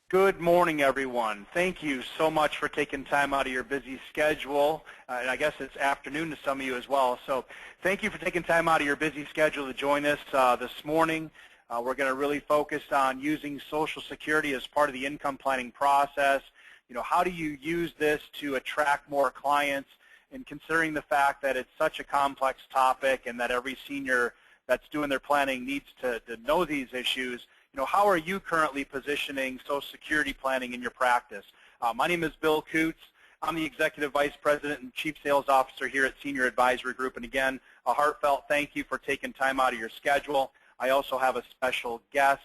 Good morning, everyone. Thank you so much for taking time out of your busy schedule, and I guess it's afternoon to some of you as well. So thank you for taking time out of your busy schedule to join us this morning. We're going to really focus on using Social Security as part of the income planning process. You know, how do you use this to attract more clients, and considering the fact that it's such a complex topic and that every senior that's doing their planning needs to know these issues. You know, how are you currently positioning Social Security planning in your practice? My name is Bill Coots. I'm the Executive Vice President and Chief Sales Officer here at Senior Advisory Group. And again, a heartfelt thank you for taking time out of your schedule. I also have a special guest.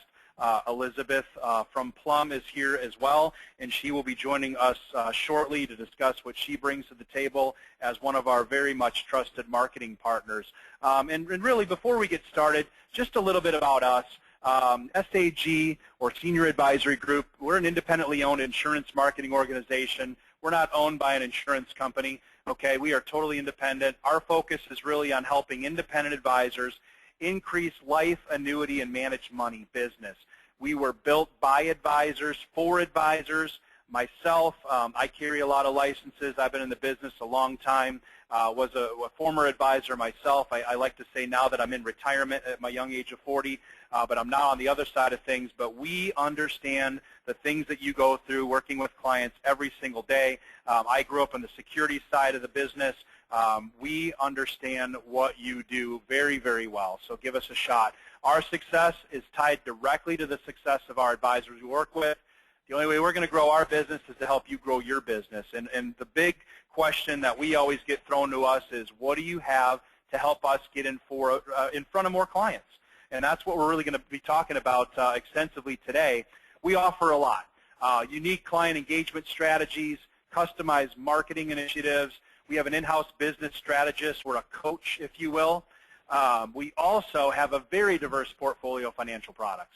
Elizabeth from Plum is here as well, and she will be joining us shortly to discuss what she brings to the table as one of our very much trusted marketing partners. And really, before we get started, just a little bit about us. SAG, or Senior Advisory Group, we're an independently owned insurance marketing organization. We're not owned by an insurance company. Okay, we are totally independent. Our focus is really on helping independent advisors increase life, annuity, and managed money business. We were built by advisors, for advisors. Myself, I carry a lot of licenses. I've been in the business a long time. Was a former advisor myself. I like to say now that I'm in retirement at my young age of 40, but I'm now on the other side of things. But we understand the things that you go through working with clients every single day. I grew up on the security side of the business. We understand what you do very, very well, so give us a shot. Our success is tied directly to the success of our advisors we work with. The only way we're going to grow our business is to help you grow your business. And the big question that we always get thrown to us is, what do you have to help us get in front of more clients? And that's what we're really going to be talking about extensively today. We offer a lot. Unique client engagement strategies, customized marketing initiatives. We have an in-house business strategist. We're a coach, if you will. We also have a very diverse portfolio of financial products.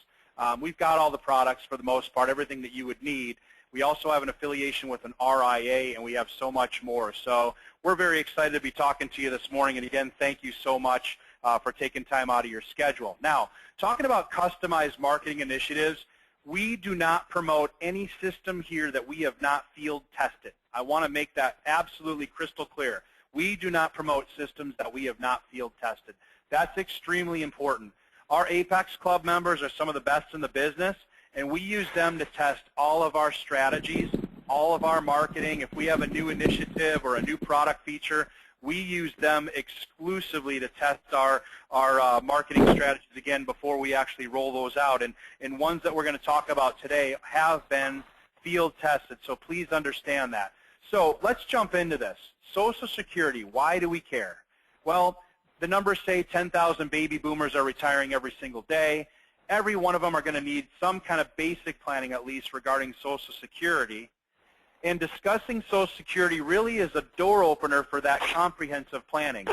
We've got all the products for the most part, everything that you would need. We also have an affiliation with an RIA, and we have so much more. So we're very excited to be talking to you this morning. And again, thank you so much for taking time out of your schedule. Now, talking about customized marketing initiatives, we do not promote any system here that we have not field tested. I want to make that absolutely crystal clear. We do not promote systems that we have not field tested. That's extremely important. Our Apex Club members are some of the best in the business, and we use them to test all of our strategies, all of our marketing. If we have a new initiative or a new product feature, we use them exclusively to test our marketing strategies again before we actually roll those out. And ones that we're going to talk about today have been field tested, so please understand that. So let's jump into this. Social Security, why do we care? Well, the numbers say 10,000 baby boomers are retiring every single day. Every one of them are going to need some kind of basic planning, at least, regarding Social Security. And discussing Social Security really is a door opener for that comprehensive planning.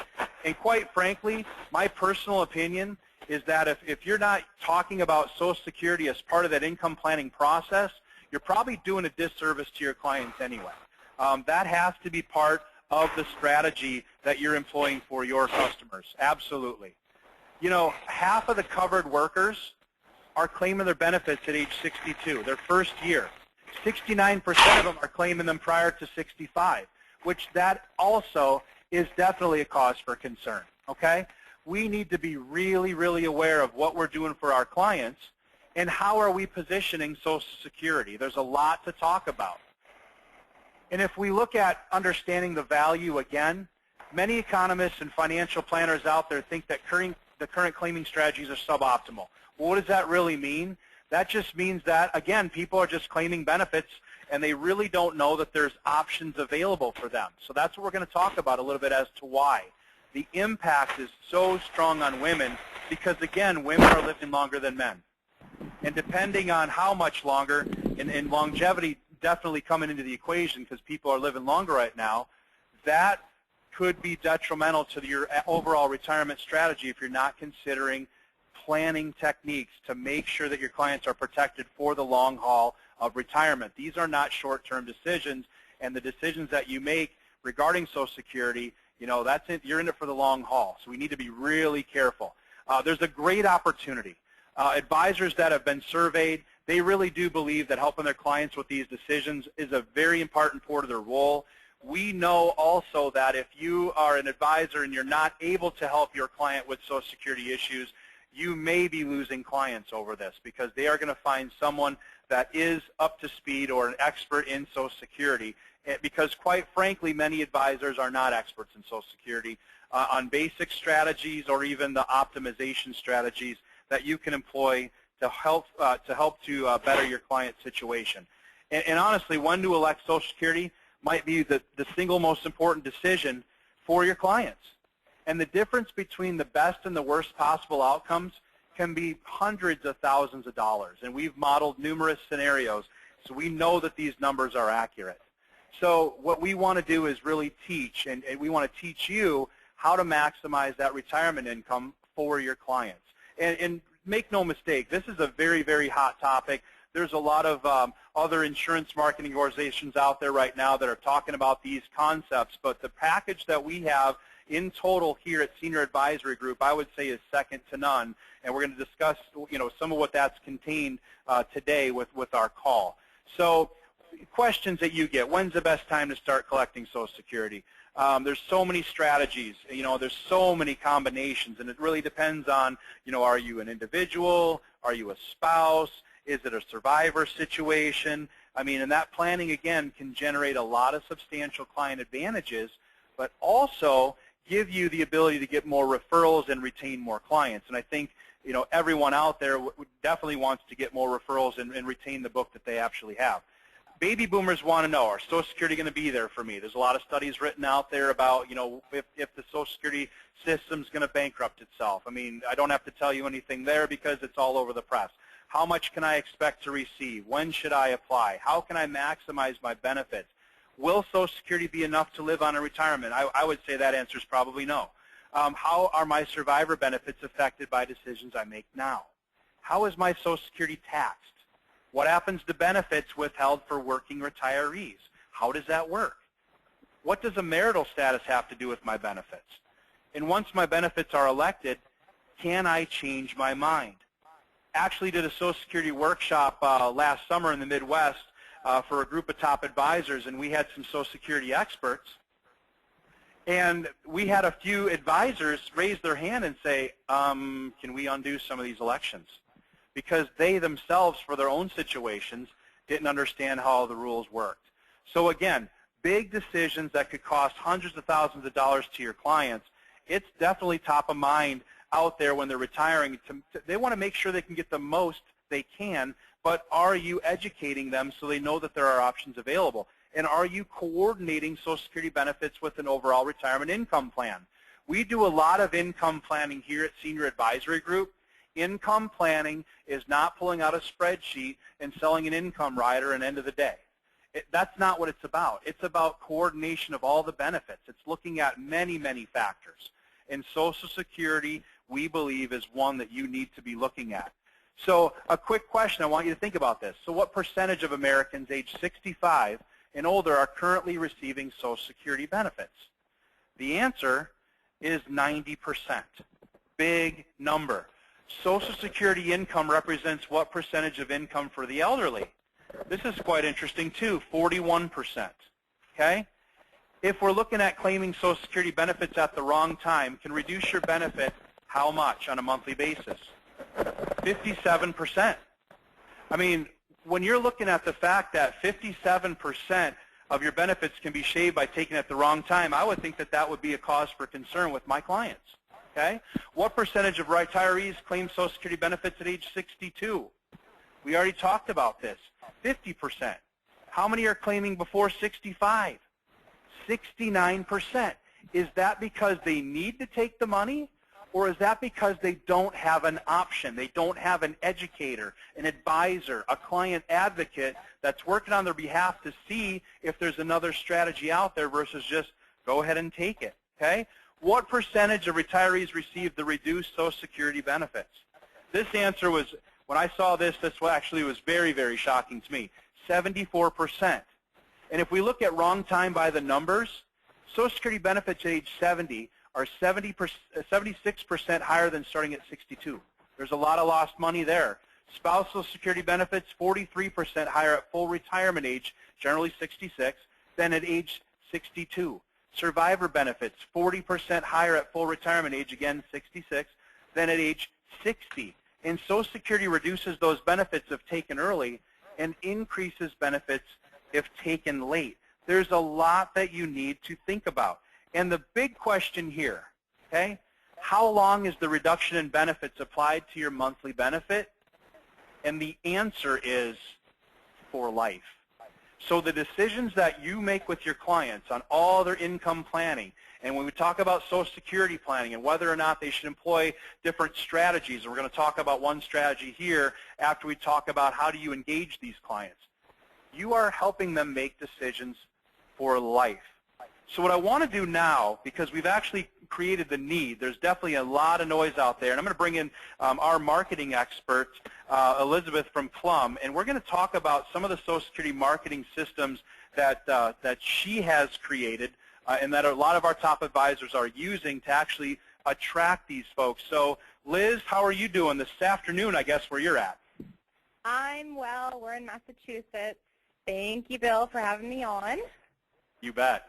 And quite frankly, my personal opinion is that if you're not talking about Social Security as part of that income planning process, you're probably doing a disservice to your clients anyway. That has to be part of the strategy that you're employing for your customers. Absolutely. You know, half of the covered workers are claiming their benefits at age 62, their first year. 69% of them are claiming them prior to 65, which that also is definitely a cause for concern, okay? We need to be really, really aware of what we're doing for our clients and how are we positioning Social Security. There's a lot to talk about. And if we look at understanding the value again, many economists and financial planners out there think that the current claiming strategies are suboptimal. Well, what does that really mean? That just means that, again, people are just claiming benefits and they really don't know that there's options available for them. So that's what we're going to talk about a little bit as to why. The impact is so strong on women because, again, women are living longer than men. And depending on how much longer, and longevity definitely coming into the equation because people are living longer right now, that could be detrimental to your overall retirement strategy if you're not considering planning techniques to make sure that your clients are protected for the long haul of retirement. These are not short-term decisions, and the decisions that you make regarding Social Security, you know, that's it, you're in it for the long haul. So we need to be really careful. There's a great opportunity. Advisors that have been surveyed, they really do believe that helping their clients with these decisions is a very important part of their role. We know also that if you are an advisor and you're not able to help your client with Social Security issues, you may be losing clients over this because they are going to find someone that is up to speed or an expert in Social Security, because quite frankly, many advisors are not experts in Social Security on basic strategies or even the optimization strategies that you can employ to help to better your client's situation. And honestly, when to elect Social Security might be the single most important decision for your clients. And the difference between the best and the worst possible outcomes can be hundreds of thousands of dollars. And we've modeled numerous scenarios, so we know that these numbers are accurate. So what we want to do is really teach, and we want to teach you how to maximize that retirement income for your clients. And make no mistake, this is a very, very hot topic. There's a lot of other insurance marketing organizations out there right now that are talking about these concepts, but the package that we have in total here at Senior Advisory Group, I would say, is second to none, and we're going to discuss, some of what that's contained today with our call. So, questions that you get: when's the best time to start collecting Social Security? There's so many strategies. There's so many combinations, and it really depends on, are you an individual? Are you a spouse? Is it a survivor situation? I mean, and that planning, again, can generate a lot of substantial client advantages, but also give you the ability to get more referrals and retain more clients. And I think, everyone out there definitely wants to get more referrals and retain the book that they actually have. Baby boomers want to know, are Social Security going to be there for me? There's a lot of studies written out there about, if the Social Security system's going to bankrupt itself. I mean, I don't have to tell you anything there because it's all over the press. How much can I expect to receive? When should I apply? How can I maximize my benefits? Will Social Security be enough to live on in retirement? I would say that answer is probably no. How are my survivor benefits affected by decisions I make now? How is my Social Security taxed? What happens to benefits withheld for working retirees? How does that work? What does a marital status have to do with my benefits? And once my benefits are elected, can I change my mind? Actually did a Social Security workshop last summer in the Midwest for a group of top advisors, and we had some Social Security experts. And we had a few advisors raise their hand and say, can we undo some of these elections? Because they themselves, for their own situations, didn't understand how the rules worked. So again, big decisions that could cost hundreds of thousands of dollars to your clients, it's definitely top of mind out there when they're retiring. They want to make sure they can get the most they can, but are you educating them so they know that there are options available? And are you coordinating Social Security benefits with an overall retirement income plan? We do a lot of income planning here at Senior Advisory Group. Income planning is not pulling out a spreadsheet and selling an income rider at the end of the day. That's not what it's about. It's about coordination of all the benefits. It's looking at many, many factors. And Social Security, we believe, is one that you need to be looking at. So a quick question, I want you to think about this. So what percentage of Americans age 65 and older are currently receiving Social Security benefits? The answer is 90%. Big number. Social Security income represents what percentage of income for the elderly? This is quite interesting too, 41%. Okay? If we're looking at claiming Social Security benefits at the wrong time, can reduce your benefit how much on a monthly basis? 57%. I mean, when you're looking at the fact that 57% of your benefits can be shaved by taking it at the wrong time, I would think that that would be a cause for concern with my clients. Okay? What percentage of retirees claim Social Security benefits at age 62? We already talked about this. 50%. How many are claiming before 65? 69%. Is that because they need to take the money, or is that because they don't have an option? They don't have an educator, an advisor, a client advocate that's working on their behalf to see if there's another strategy out there versus just go ahead and take it. Okay? What percentage of retirees receive the reduced Social Security benefits? This answer was, when I saw this actually was very, very shocking to me, 74%. And if we look at wrong time by the numbers, Social Security benefits at age 70 are 76% higher than starting at 62. There's a lot of lost money there. Spousal security benefits, 43% higher at full retirement age, generally 66, than at age 62. Survivor benefits, 40% higher at full retirement age, again 66, than at age 60. And Social Security reduces those benefits if taken early and increases benefits if taken late. There's a lot that you need to think about. And the big question here, okay, how long is the reduction in benefits applied to your monthly benefit? And the answer is for life. So the decisions that you make with your clients on all their income planning, and when we talk about Social Security planning and whether or not they should employ different strategies, and we're going to talk about one strategy here after we talk about how do you engage these clients, you are helping them make decisions for life. So what I want to do now, because we've actually created the need, there's definitely a lot of noise out there, and I'm going to bring in our marketing expert, Elizabeth from Plum, and we're going to talk about some of the Social Security marketing systems that she has created and that a lot of our top advisors are using to actually attract these folks. So Liz, how are you doing this afternoon, I guess, where you're at? I'm well. We're in Massachusetts. Thank you, Bill, for having me on. You bet.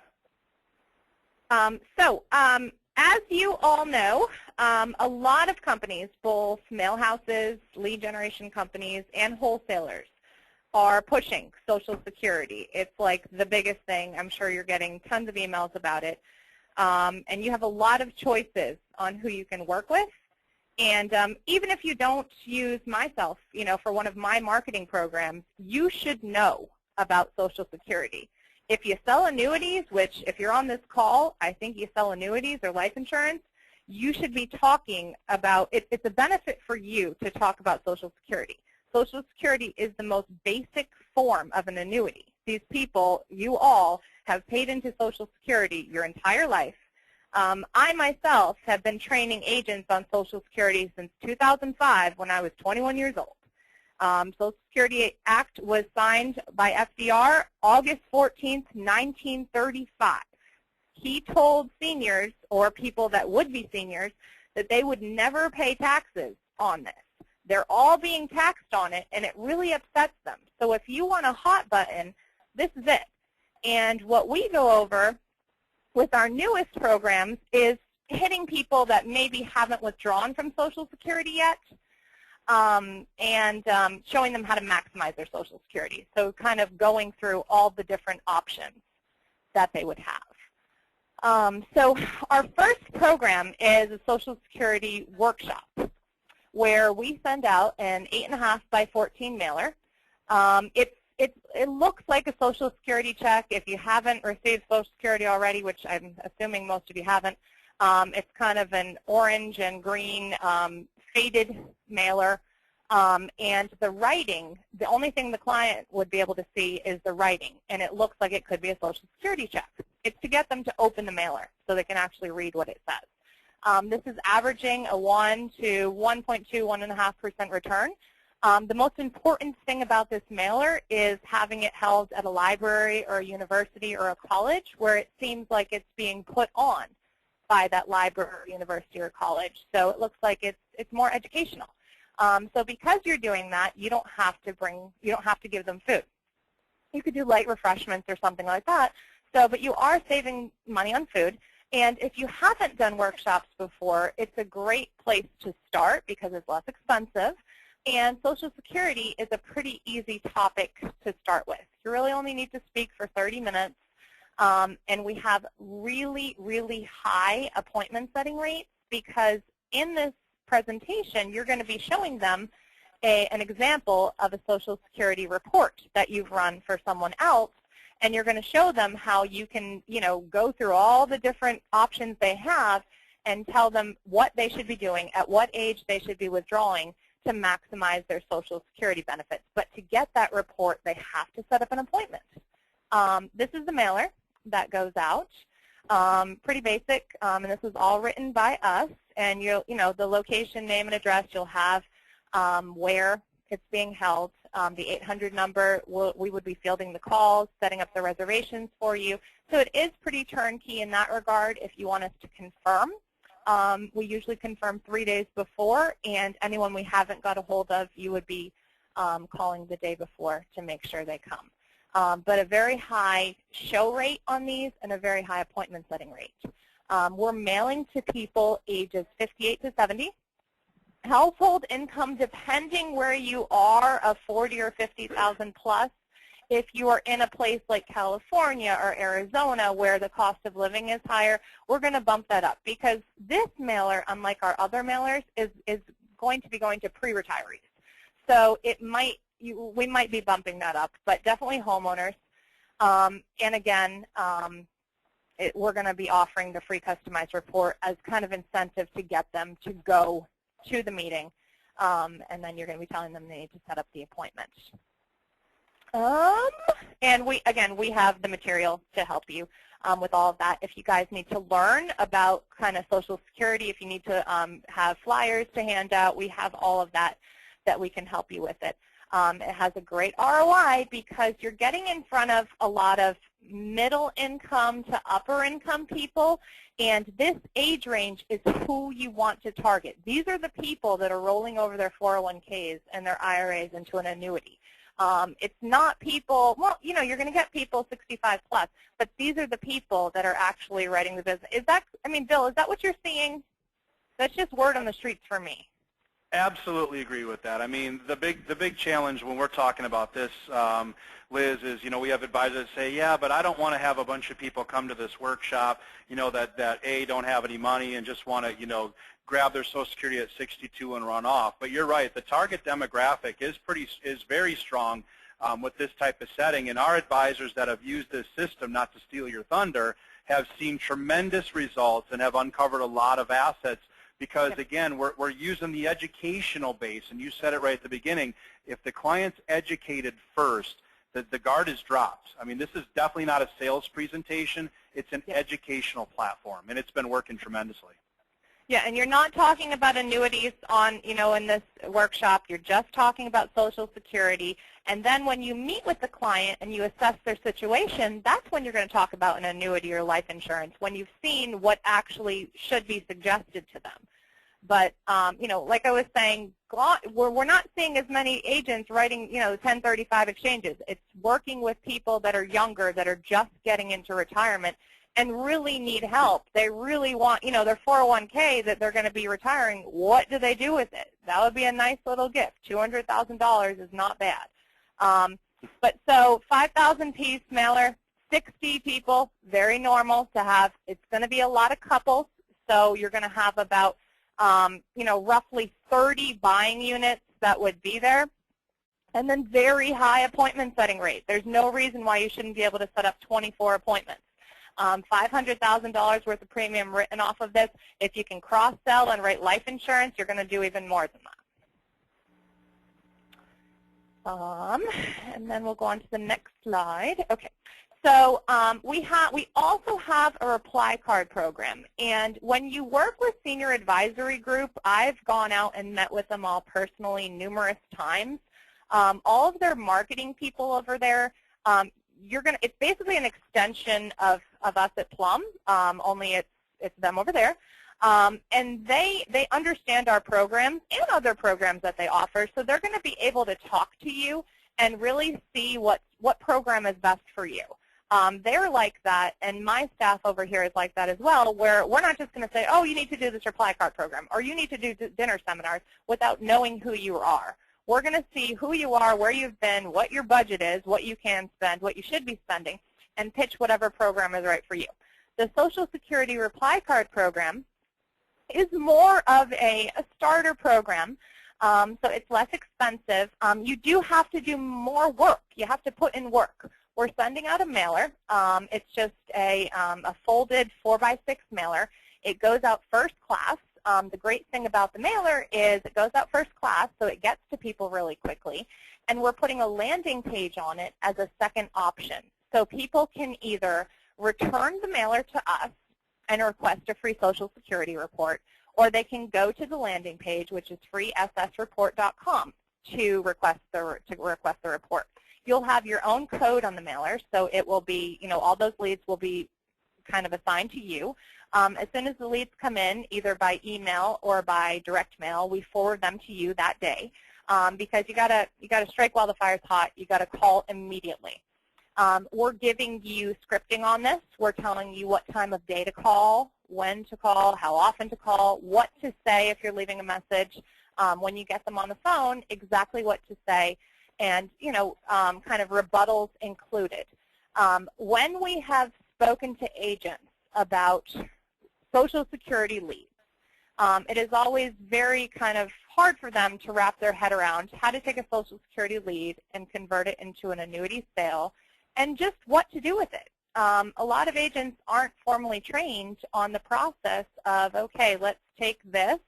As you all know, a lot of companies, both mail houses, lead generation companies, and wholesalers are pushing Social Security. It's like the biggest thing. I'm sure you're getting tons of emails about it. And you have a lot of choices on who you can work with. And even if you don't use myself, for one of my marketing programs, you should know about Social Security. If you sell annuities, which if you're on this call, I think you sell annuities or life insurance, you should be talking about it. It's a benefit for you to talk about Social Security. Social Security is the most basic form of an annuity. These people, you all, have paid into Social Security your entire life. I myself have been training agents on Social Security since 2005 when I was 21 years old. Social Security Act was signed by FDR August 14th, 1935. He told seniors, or people that would be seniors, that they would never pay taxes on this. They're all being taxed on it, and it really upsets them. So if you want a hot button, this is it. And what we go over with our newest programs is hitting people that maybe haven't withdrawn from Social Security yet, and showing them how to maximize their Social Security. So kind of going through all the different options that they would have. So our first program is a Social Security workshop where we send out an 8.5 by 14 mailer. It looks like a Social Security check. If you haven't received Social Security already, which I'm assuming most of you haven't, it's kind of an orange and green faded mailer, and the writing, the only thing the client would be able to see is the writing, and it looks like it could be a Social Security check. It's to get them to open the mailer so they can actually read what it says. This is averaging a 1 to 1.2, 1.5% return. The most important thing about this mailer is having it held at a library or a university or a college where it seems like it's being put on by that library, university, or college. So it looks like it's more educational. So because you're doing that, you don't have to give them food. You could do light refreshments or something like that. So, but you are saving money on food. And if you haven't done workshops before, it's a great place to start because it's less expensive. And Social Security is a pretty easy topic to start with. You really only need to speak for 30 minutes. And we have really, really high appointment setting rates because in this presentation, you're going to be showing them an example of a Social Security report that you've run for someone else, and you're going to show them how you can, go through all the different options they have and tell them what they should be doing, at what age they should be withdrawing to maximize their Social Security benefits. But to get that report, they have to set up an appointment. This is the mailer that goes out. Pretty basic, and this is all written by us. And the location, name, and address. You'll have where it's being held. The 800 number. We would be fielding the calls, setting up the reservations for you. So it is pretty turnkey in that regard. If you want us to confirm We usually confirm 3 days before, and anyone we haven't got a hold of, you would be calling the day before to make sure they come. But a very high show rate on these and a very high appointment setting rate. We're mailing to people ages 58 to 70. Household income, depending where you are, of 40 or 50,000 plus. If you are in a place like California or Arizona where the cost of living is higher, we're going to bump that up, because this mailer, unlike our other mailers, is going to be going to pre-retirees. So it might, we might be bumping that up, but definitely homeowners. And again, we're going to be offering the free customized report as kind of incentive to get them to go to the meeting, and then you're going to be telling them they need to set up the appointment. And we have the material to help you with all of that. If you guys need to learn about kind of Social Security, if you need to have flyers to hand out, we have all of that we can help you with it. It has a great ROI because you're getting in front of a lot of middle income to upper income people, and this age range is who you want to target. These are the people that are rolling over their 401ks and their IRAs into an annuity. It's not people, well, you know, you're going to get people 65 plus, but these are the people that are actually writing the business. Is that, I mean, Bill, is that what you're seeing? That's just word on the streets for me. Absolutely agree with that. I mean, the big challenge when we're talking about this, Liz, is, you know, we have advisors that say, yeah, but I don't want to have a bunch of people come to this workshop, you know, that A, don't have any money and just want to, you know, grab their Social Security at 62 and run off. But you're right, the target demographic is very strong with this type of setting, and our advisors that have used this system, not to steal your thunder, have seen tremendous results and have uncovered a lot of assets. Because, again, we're using the educational base, and you said it right at the beginning. If the client's educated first, the guard is dropped. I mean, this is definitely not a sales presentation. It's an educational platform, and it's been working tremendously. Yeah, and you're not talking about annuities on, you know, in this workshop. You're just talking about Social Security. And then when you meet with the client and you assess their situation, that's when you're going to talk about an annuity or life insurance, when you've seen what actually should be suggested to them. But, you know, like I was saying, we're not seeing as many agents writing, you know, 1035 exchanges. It's working with people that are younger, that are just getting into retirement and really need help. They really want, you know, their 401k that they're going to be retiring, what do they do with it? That would be a nice little gift. $200,000 is not bad. But so 5,000 piece mailer, 60 people, very normal to have. It's going to be a lot of couples, so you're going to have about, you know, roughly 30 buying units that would be there. And then very high appointment setting rate. There's no reason why you shouldn't be able to set up 24 appointments. $500,000 worth of premium written off of this. If you can cross-sell and write life insurance, you're going to do even more than that. And then we'll go on to the next slide. Okay. So we also have a reply card program. And when you work with Senior Advisory Group, I've gone out and met with them all personally numerous times. All of their marketing people over there, it's basically an extension of us at Plum, only it's them over there. And they understand our programs and other programs that they offer, so they're going to be able to talk to you and really see what program is best for you. They're like that, and my staff over here is like that as well, where we're not just going to say, oh, you need to do this reply card program, or you need to do dinner seminars without knowing who you are. We're going to see who you are, where you've been, what your budget is, what you can spend, what you should be spending, and pitch whatever program is right for you. The Social Security reply card program is more of a starter program, so it's less expensive. You do have to do more work. You have to put in work. We're sending out a mailer. It's just a folded 4x6 mailer. It goes out first class. The great thing about the mailer is it goes out first class, so it gets to people really quickly. And we're putting a landing page on it as a second option. So people can either return the mailer to us and request a free Social Security report, or they can go to the landing page, which is freessreport.com, to request the report. You'll have your own code on the mailer, so it will be, you know, all those leads will be kind of assigned to you. As soon as the leads come in, either by email or by direct mail, we forward them to you that day, because you gotta strike while the fire's hot. You gotta call immediately. We're giving you scripting on this. We're telling you what time of day to call, when to call, how often to call, what to say if you're leaving a message, when you get them on the phone, exactly what to say, and kind of rebuttals included. When we have spoken to agents about Social Security leads, it is always very kind of hard for them to wrap their head around how to take a Social Security lead and convert it into an annuity sale, and just what to do with it. A lot of agents aren't formally trained on the process of, okay, let's take this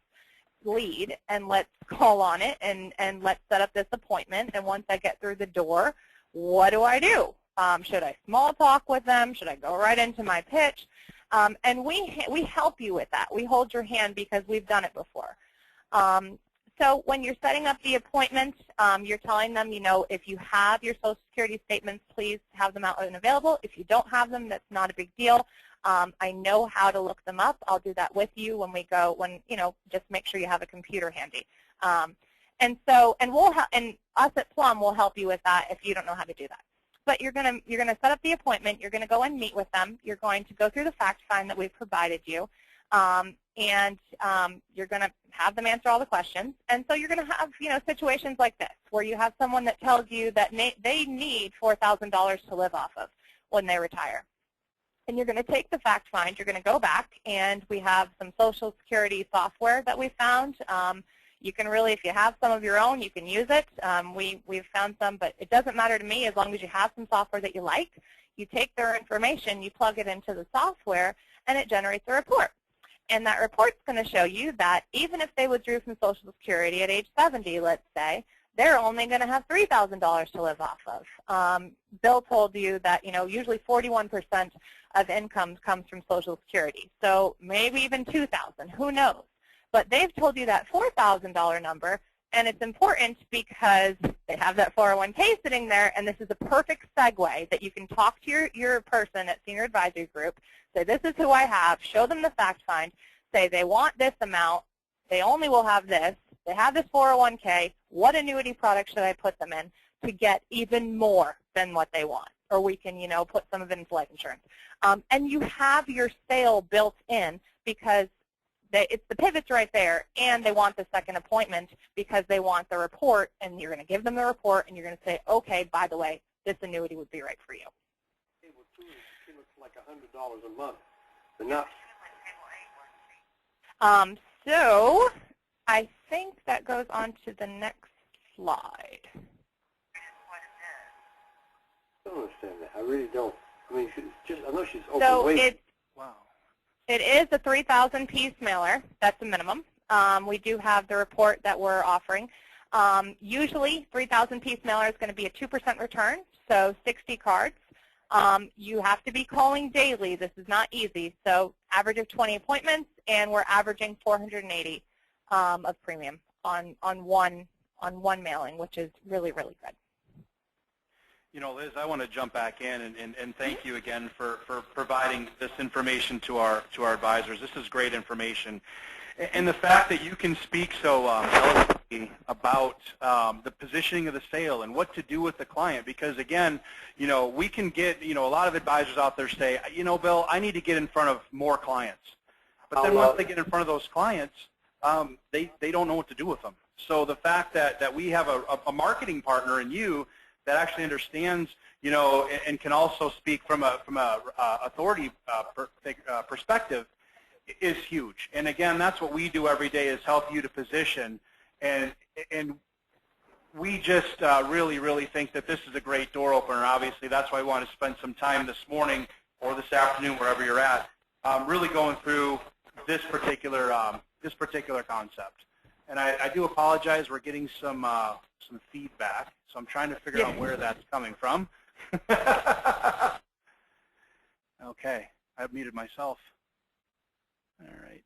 lead and let's call on it and let's set up this appointment, and once I get through the door, what do I do? Should I small talk with them? Should I go right into my pitch? And we help you with that. We hold your hand because we've done it before. So when you're setting up the appointment, you're telling them, if you have your Social Security statements, please have them out and available. If you don't have them, that's not a big deal. I know how to look them up. I'll do that with you when we go. Just make sure you have a computer handy. And us at Plum will help you with that if you don't know how to do that. But you're gonna set up the appointment. You're gonna go and meet with them. You're going to go through the fact find that we've provided you. And you're going to have them answer all the questions. And so you're going to have, situations like this, where you have someone that tells you that they need $4,000 to live off of when they retire. And you're going to take the fact find. You're going to go back, and we have some Social Security software that we found. You can really, if you have some of your own, you can use it. We've found some, but it doesn't matter to me as long as you have some software that you like. You take their information, you plug it into the software, and it generates a report. And that report's going to show you that even if they withdrew from Social Security at age 70, let's say, they're only going to have $3,000 to live off of. Bill told you that, usually 41% of income comes from Social Security. So maybe even $2,000, who knows? But they've told you that $4,000 number, and it's important because they have that 401k sitting there, and this is a perfect segue that you can talk to your person at Senior Advisory Group, say, this is who I have, show them the fact find, say they want this amount, they only will have this, they have this 401k, what annuity product should I put them in to get even more than what they want? Or we can, put some of it into life insurance. And you have your sale built in because it's the pivots right there, and they want the second appointment because they want the report, and you're going to give them the report, and you're going to say, okay, by the way, this annuity would be right for you. It looks like $100 a month. Enough. So I think that goes on to the next slide. I don't understand that. I really don't. I mean, I know she's open So weight. Wow. It is a 3,000-piece mailer. That's a minimum. We do have the report that we're offering. Usually, 3,000-piece mailer is going to be a 2% return, so 60 cards. You have to be calling daily. This is not easy. So average of 20 appointments, and we're averaging $480 of premium on one mailing, which is really, really good. Liz, I want to jump back in and thank you again for providing this information to our advisors. This is great information. And the fact that you can speak so eloquently about the positioning of the sale and what to do with the client, because again, we can get, a lot of advisors out there say, Bill, I need to get in front of more clients. But then once they get in front of those clients, they don't know what to do with them. So the fact that we have a marketing partner in you that actually understands, and can also speak from a authority perspective is huge. And again, that's what we do every day is help you to position. And we just really, really think that this is a great door opener. Obviously, that's why we want to spend some time this morning or this afternoon, wherever you're at, really going through this particular concept. And I do apologize. We're getting some feedback, so I'm trying to figure out where that's coming from. Okay, I've muted myself. All right.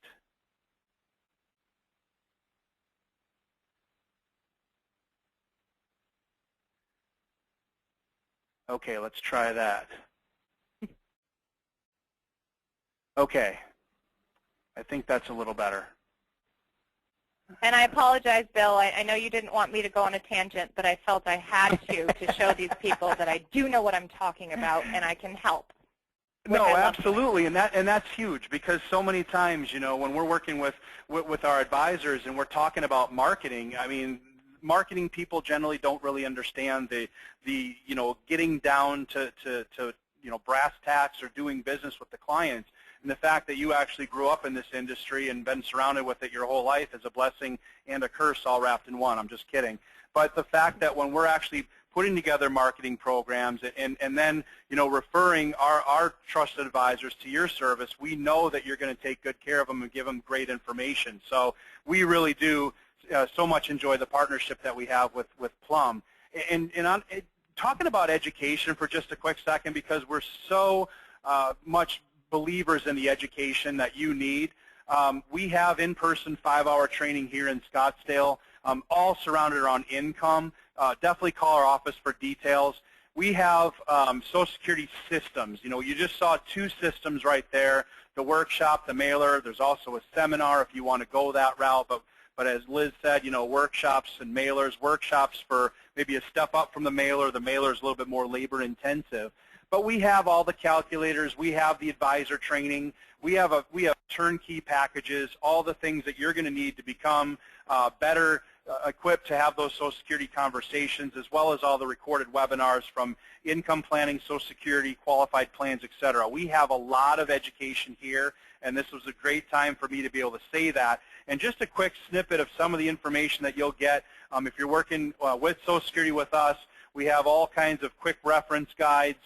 Okay, let's try that. Okay. I think that's a little better. And I apologize, Bill. I know you didn't want me to go on a tangent, but I felt I had to show these people that I do know what I'm talking about and I can help. No, absolutely, and that's huge, because so many times, you know, when we're working with our advisors and we're talking about marketing, I mean, marketing people generally don't really understand the you know, getting down to you know, brass tacks or doing business with the clients. And the fact that you actually grew up in this industry and been surrounded with it your whole life is a blessing and a curse all wrapped in one. I'm just kidding. But the fact that when we're actually putting together marketing programs and then, you know, referring our trusted advisors to your service, we know that you're going to take good care of them and give them great information. So we really do so much enjoy the partnership that we have with Plum. And talking about education for just a quick second, because we're so much believers in the education that you need. We have in-person 5-hour training here in Scottsdale, all surrounded around income. Definitely call our office for details. We have Social Security systems. You know, you just saw 2 systems right there, the workshop, the mailer. There's also a seminar if you want to go that route. But as Liz said, you know, workshops and mailers, workshops for maybe a step up from the mailer. The mailer is a little bit more labor intensive. But we have all the calculators. We have the advisor training. We have turnkey packages, all the things that you're going to need to become better equipped to have those Social Security conversations, as well as all the recorded webinars from income planning, Social Security, qualified plans, et cetera. We have a lot of education here, and this was a great time for me to be able to say that. And just a quick snippet of some of the information that you'll get if you're working with Social Security with us. We have all kinds of quick reference guides,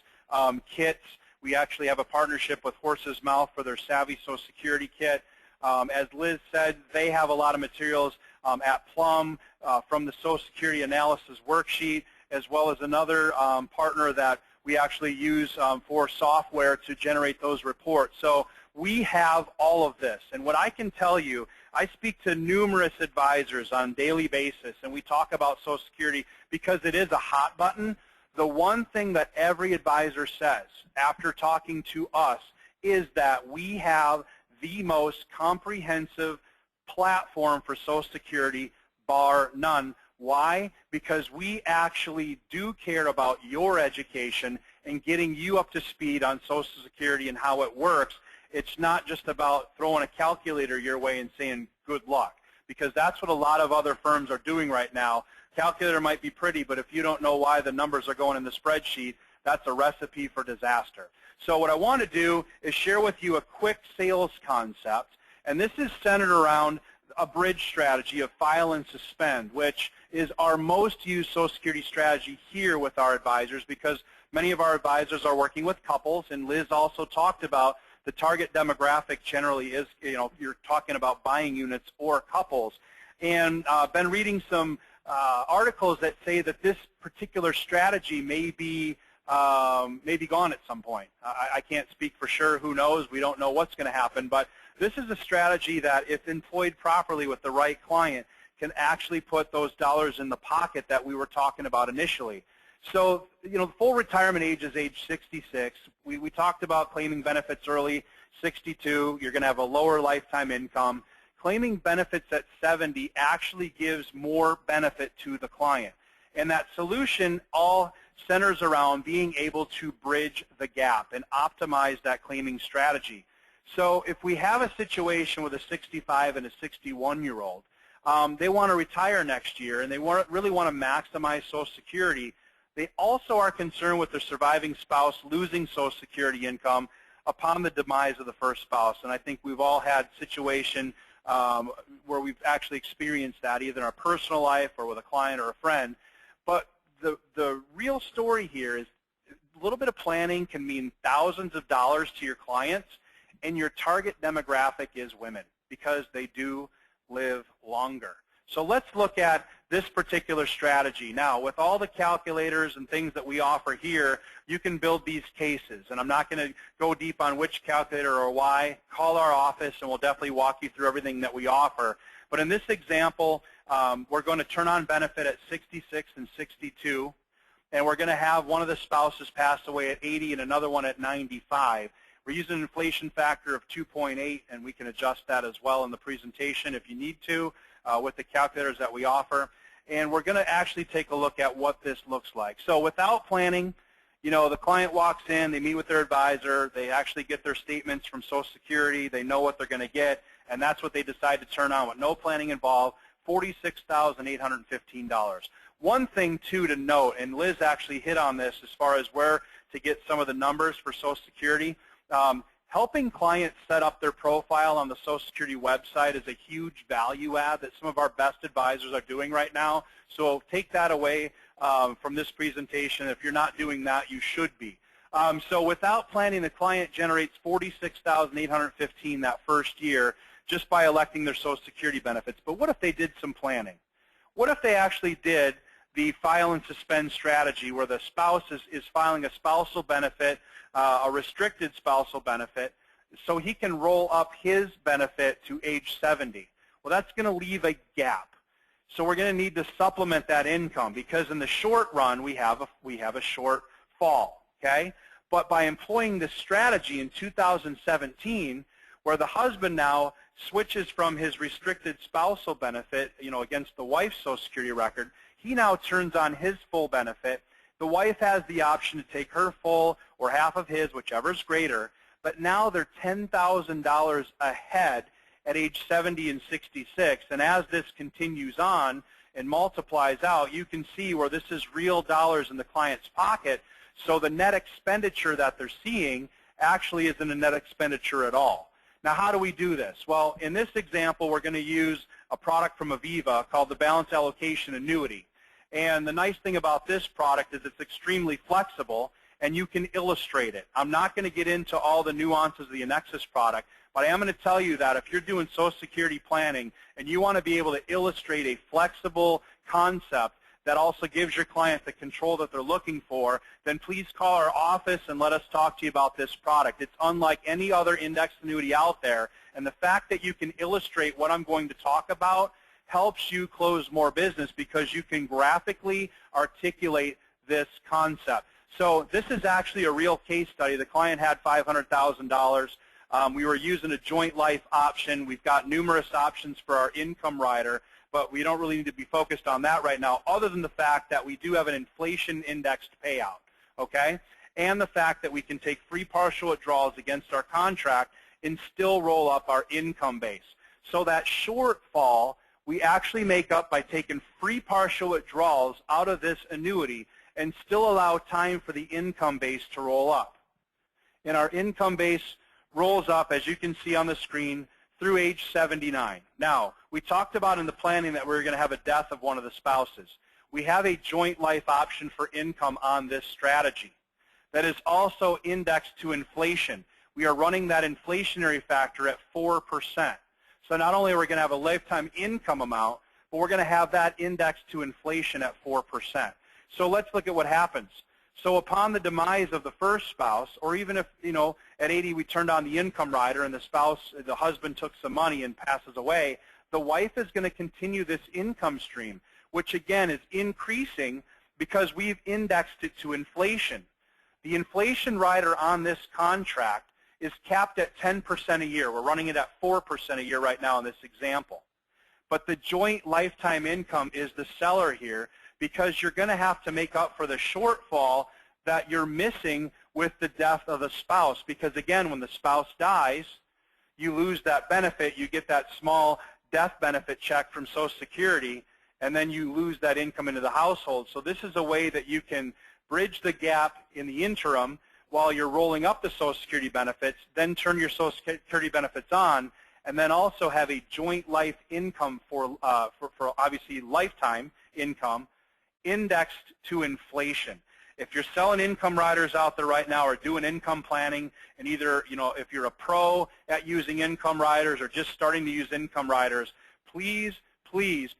kits. We actually have a partnership with Horse's Mouth for their Savvy Social Security kit. As Liz said, they have a lot of materials at Plum from the Social Security analysis worksheet, as well as another partner that we actually use for software to generate those reports. So we have all of this. And what I can tell you, I speak to numerous advisors on a daily basis, and we talk about Social Security because it is a hot button. The one thing that every advisor says after talking to us is that we have the most comprehensive platform for Social Security, bar none. Why? Because we actually do care about your education and getting you up to speed on Social Security and how it works. It's not just about throwing a calculator your way and saying good luck, because that's what a lot of other firms are doing right now. Calculator might be pretty, but if you don't know why the numbers are going in the spreadsheet, that's a recipe for disaster. So what I want to do is share with you a quick sales concept, and this is centered around a bridge strategy of file and suspend, which is our most used Social Security strategy here with our advisors, because many of our advisors are working with couples, and Liz also talked about the target demographic generally is, you know, you're talking about buying units or couples. And been reading some articles that say that this particular strategy may be gone at some point. I can't speak for sure. Who knows? We don't know what's going to happen. But this is a strategy that, if employed properly with the right client, can actually put those dollars in the pocket that we were talking about initially. So, you know, the full retirement age is age 66. We talked about claiming benefits early, 62. You're going to have a lower lifetime income. Claiming benefits at 70 actually gives more benefit to the client. And that solution all centers around being able to bridge the gap and optimize that claiming strategy. So if we have a situation with a 65 and a 61-year-old, they want to retire next year and they really want to maximize Social Security. They also are concerned with their surviving spouse losing Social Security income upon the demise of the first spouse. And I think we've all had situation where we've actually experienced that, either in our personal life or with a client or a friend. But the real story here is a little bit of planning can mean thousands of dollars to your clients, and your target demographic is women because they do live longer. So let's look at this particular strategy. Now, with all the calculators and things that we offer here, you can build these cases. And I'm not going to go deep on which calculator or why. Call our office, and we'll definitely walk you through everything that we offer. But in this example, we're going to turn on benefit at 66 and 62, and we're going to have one of the spouses pass away at 80 and another one at 95. We're using an inflation factor of 2.8, and we can adjust that as well in the presentation if you need to with the calculators that we offer. And we're going to actually take a look at what this looks like. So without planning, you know, the client walks in, they meet with their advisor, they actually get their statements from Social Security, they know what they're going to get, and that's what they decide to turn on with no planning involved, $46,815. One thing, too, to note, and Liz actually hit on this as far as where to get some of the numbers for Social Security, helping clients set up their profile on the Social Security website is a huge value add that some of our best advisors are doing right now. So take that away from this presentation. If you're not doing that, you should be. So without planning, the client generates $46,815 that first year just by electing their Social Security benefits. But what if they did some planning? What if they actually did the file and suspend strategy where the spouse is filing a spousal benefit, a restricted spousal benefit, so he can roll up his benefit to age 70? Well, that's going to leave a gap. So we're going to need to supplement that income because in the short run we have a shortfall, okay? But by employing this strategy in 2017, where the husband now switches from his restricted spousal benefit, you know, against the wife's Social Security record, he now turns on his full benefit. The wife has the option to take her full or half of his, whichever is greater, but now they're $10,000 ahead at age 70 and 66. And as this continues on and multiplies out, you can see where this is real dollars in the client's pocket. So the net expenditure that they're seeing actually isn't a net expenditure at all. Now, how do we do this? Well, in this example, we're going to use a product from Aviva called the Balance Allocation Annuity. And the nice thing about this product is it's extremely flexible, and you can illustrate it. I'm not going to get into all the nuances of the Annexus product, but I am going to tell you that if you're doing Social Security planning and you want to be able to illustrate a flexible concept that also gives your client the control that they're looking for, then please call our office and let us talk to you about this product. It's unlike any other indexed annuity out there, and the fact that you can illustrate what I'm going to talk about helps you close more business because you can graphically articulate this concept. So this is actually a real case study. The client had $500,000. We were using a joint life option. We've got numerous options for our income rider, but we don't really need to be focused on that right now other than the fact that we do have an inflation-indexed payout, okay? And the fact that we can take free partial withdrawals against our contract and still roll up our income base. So that shortfall we actually make up by taking free partial withdrawals out of this annuity and still allow time for the income base to roll up. And our income base rolls up, as you can see on the screen, through age 79. Now, we talked about in the planning that we were going to have a death of one of the spouses. We have a joint life option for income on this strategy that is also indexed to inflation. We are running that inflationary factor at 4%. So not only are we going to have a lifetime income amount, but we're going to have that indexed to inflation at 4%. So let's look at what happens. So upon the demise of the first spouse, or even if, you know, at 80 we turned on the income rider and the husband took some money and passes away, the wife is going to continue this income stream, which again is increasing because we've indexed it to inflation. The inflation rider on this contract is capped at 10% a year. We're running it at 4% a year right now in this example. But the joint lifetime income is the seller here because you're going to have to make up for the shortfall that you're missing with the death of the spouse. Because again, when the spouse dies, you lose that benefit. You get that small death benefit check from Social Security, and then you lose that income into the household. So this is a way that you can bridge the gap in the interim while you're rolling up the Social Security benefits, then turn your Social Security benefits on, and then also have a joint life income for obviously lifetime income indexed to inflation. If you're selling income riders out there right now or doing income planning, and either, you know, if you're a pro at using income riders or just starting to use income riders, please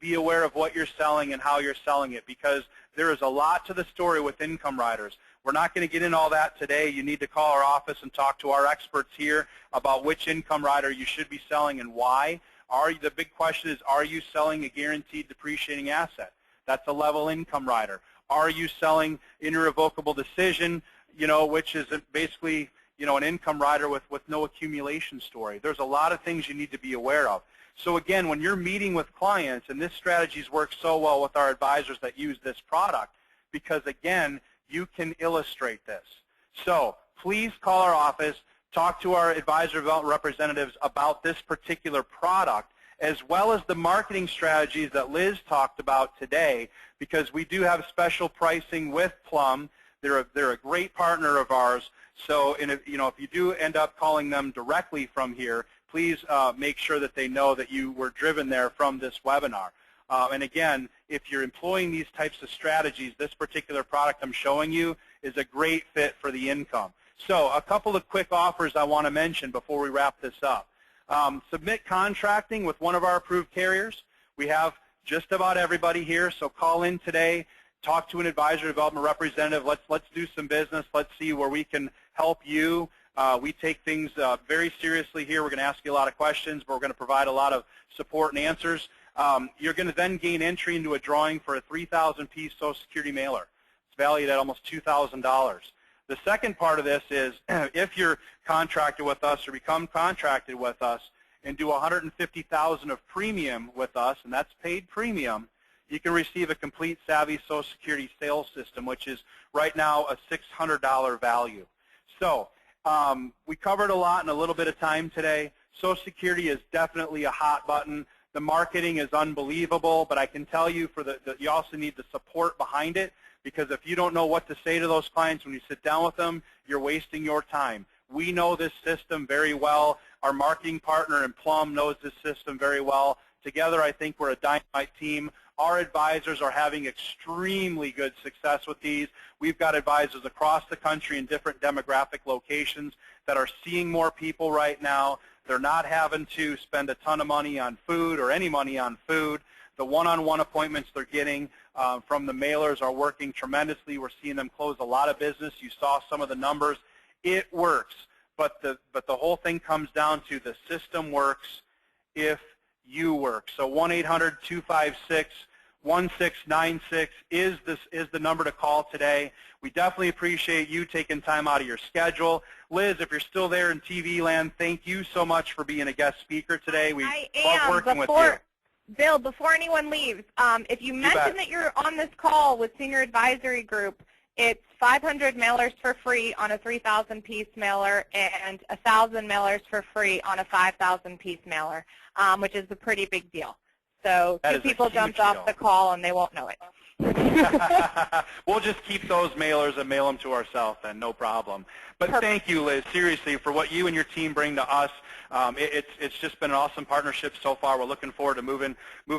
be aware of what you're selling and how you're selling it, because there is a lot to the story with income riders. We're not going to get into all that today. You need to call our office and talk to our experts here about which income rider you should be selling and why. The big question is, are you selling a guaranteed depreciating asset? That's a level income rider. Are you selling irrevocable decision, you know, which is basically, an income rider with no accumulation story. There's a lot of things you need to be aware of. So again, when you're meeting with clients, and this strategy's worked so well with our advisors that use this product, because again, you can illustrate this. So please call our office, talk to our advisor development representatives about this particular product, as well as the marketing strategies that Liz talked about today, because we do have special pricing with Plum. They're a great partner of ours. So if you do end up calling them directly from here, please make sure that they know that you were driven there from this webinar. And again, if you're employing these types of strategies, this particular product I'm showing you is a great fit for the income. So a couple of quick offers I want to mention before we wrap this up. Submit contracting with one of our approved carriers. We have just about everybody here, so call in today, talk to an advisor development representative. Let's do some business. Let's see where we can help you. We take things very seriously here. We're going to ask you a lot of questions, but we're going to provide a lot of support and answers. You're going to then gain entry into a drawing for a 3,000-piece Social Security mailer. It's valued at almost $2,000. The second part of this is if you're contracted with us or become contracted with us and do $150,000 of premium with us, and that's paid premium, you can receive a complete Savvy Social Security sales system, which is right now a $600 value. So we covered a lot in a little bit of time today. Social Security is definitely a hot button. The marketing is unbelievable, but I can tell you you also need the support behind it, because if you don't know what to say to those clients when you sit down with them, you're wasting your time. We know this system very well. Our marketing partner in Plum knows this system very well. Together, I think we're a dynamite team. Our advisors are having extremely good success with these. We've got advisors across the country in different demographic locations that are seeing more people right now. They're not having to spend a ton of money on food or any money on food. The one-on-one appointments they're getting from the mailers are working tremendously. We're seeing them close a lot of business. You saw some of the numbers. It works, but the whole thing comes down to the system works if you work. So 1-800-256-1696 is the number to call today. We definitely appreciate you taking time out of your schedule. Liz, if you're still there in TV land, thank you so much for being a guest speaker today. We love working with you. Bill, before anyone leaves, if you mention that you're on this call with Senior Advisory Group, it's 500 mailers for free on a 3,000-piece mailer and 1,000 mailers for free on a 5,000-piece mailer, which is a pretty big deal. So two people jumped off the call and they won't know it. We'll just keep those mailers and mail them to ourselves then, no problem. But thank you, Liz, seriously, for what you and your team bring to us. It's just been an awesome partnership so far. We're looking forward to moving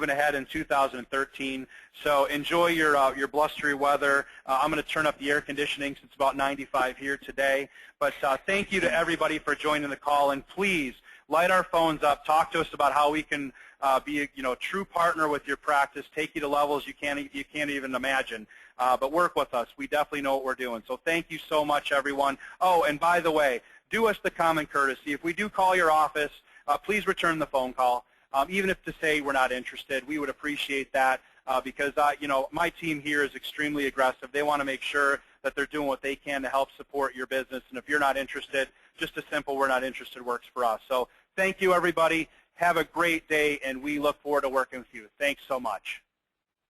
ahead in 2013. So enjoy your blustery weather. I'm going to turn up the air conditioning since it's about 95 here today. But thank you to everybody for joining the call, and please light our phones up. Talk to us about how we can be a true partner with your practice, take you to levels you can't even imagine. But work with us. We definitely know what we're doing. So thank you so much, everyone. Oh, and by the way, do us the common courtesy. If we do call your office, please return the phone call. Even if to say we're not interested, we would appreciate that because my team here is extremely aggressive. They want to make sure that they're doing what they can to help support your business. And if you're not interested, just a simple "we're not interested" works for us. So thank you, everybody. Have a great day, and we look forward to working with you. Thanks so much.